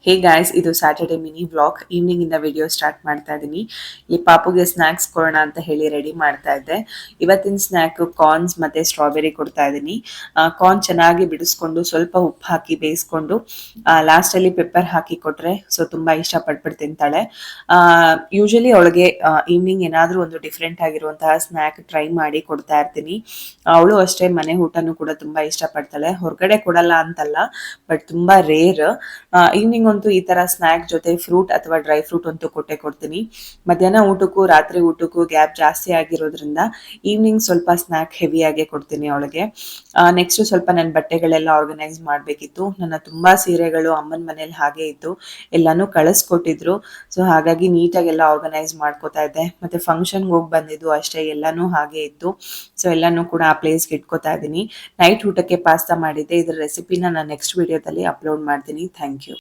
Hey guys, ಇದು Saturday mini vlog. Evening ಇಂದ video start ಮಾಡ್ತಾ ಇದ್ದೀನಿ. ಈ ಪಾಪುಗೆ ಸ್ನಾಕ್ಸ್ ಕೊಡೋಣ ಅಂತ ಹೇಳಿ ರೆಡಿ ಮಾಡ್ತಾ ಇದ್ದೆ. ಇವತ್ತಿನ ಸ್ನ್ಯಾಕ್ ಕಾರ್ನ್ಸ್ ಮತ್ತೆ ಸ್ಟ್ರಾಬೆರಿ ಕೊಡ್ತಾ ಇದ್ದೀನಿ. ಕಾರ್ನ್ ಚೆನ್ನಾಗಿ ಬಿಡಿಸ್ಕೊಂಡು ಸ್ವಲ್ಪ ಉಪ್ಪು ಹಾಕಿ ಬೇಯಿಸ್ಕೊಂಡು ಲಾಸ್ಟ್ ಅಲ್ಲಿ ಪೆಪ್ಪರ್ ಹಾಕಿ ಕೊಟ್ರೆ ತುಂಬಾ ಇಷ್ಟಪಟ್ಬಿಟ್ಟು ತಿಂತಾಳೆ. ಯೂಶಲಿ ಅವಳಿಗೆ ಈವ್ನಿಂಗ್ ಏನಾದ್ರೂ ಒಂದು ಡಿಫ್ರೆಂಟ್ ಆಗಿರುವಂತಹ ಸ್ನ್ಯಾಕ್ ಟ್ರೈ ಮಾಡಿ ಕೊಡ್ತಾ ಇರ್ತೀನಿ. ಅವಳು ಅಷ್ಟೇ ಮನೆ ಊಟನೂ ಕೂಡ ತುಂಬಾ ಇಷ್ಟಪಡ್ತಾಳೆ. ಹೊರಗಡೆ ಕೊಡಲ್ಲ ಅಂತಲ್ಲ, ಬಟ್ ತುಂಬಾ ರೇರ್. ಈವ್ನಿಂಗ್ ಅಂತೂ ಈ ತರ ಸ್ನ್ಯಾಕ್ ಜೊತೆ ಫ್ರೂಟ್ ಅಥವಾ ಡ್ರೈ ಫ್ರೂಟ್ ಅಂತೂ ಕೊಡ್ತೀನಿ. ಮಧ್ಯಾಹ್ನ ಊಟಕ್ಕೂ ರಾತ್ರಿ ಊಟಕ್ಕೂ ಗ್ಯಾಪ್ ಜಾಸ್ತಿ ಆಗಿರೋದ್ರಿಂದ ಈವ್ನಿಂಗ್ ಸ್ವಲ್ಪ ಸ್ನ್ಯಾಕ್ ಹೆವಿಯಾಗೆ ಕೊಡ್ತೀನಿ ಅವಳಿಗೆ. ನೆಕ್ಸ್ಟ್ ಸ್ವಲ್ಪ ನನ್ನ ಬಟ್ಟೆಗಳೆಲ್ಲ ಆರ್ಗನೈಸ್ ಮಾಡಬೇಕಿತ್ತು. ನನ್ನ ತುಂಬಾ ಸೀರೆಗಳು ಅಮ್ಮನ ಮನೇಲಿ ಹಾಗೆ ಇತ್ತು, ಎಲ್ಲಾನು ಕಳಿಸ್ಕೊಟ್ಟಿದ್ರು. ಸೊ ಹಾಗಾಗಿ ನೀಟಾಗೆಲ್ಲ ಆರ್ಗನೈಸ್ ಮಾಡ್ಕೋತಾ ಇದ್ದೆ. ಮತ್ತೆ ಫಂಕ್ಷನ್ಗೆ ಹೋಗಿ ಬಂದಿದ್ದು ಅಷ್ಟೇ, ಎಲ್ಲಾನು ಹಾಗೆ ಇತ್ತು. ಸೊ ಎಲ್ಲಾನು ಕೂಡ ಆ ಪ್ಲೇಸ್ಗೆ ಇಟ್ಕೋತಾ ಇದ್ದೀನಿ. ನೈಟ್ ಊಟಕ್ಕೆ ಪಾಸ್ತಾ ಮಾಡಿದ್ದೆ. ಇದರ ರೆಸಿಪಿನ ನಾನು ನೆಕ್ಸ್ಟ್ ವಿಡಿಯೋದಲ್ಲಿ ಅಪ್ಲೋಡ್ ಮಾಡ್ತೀನಿ. Thank you.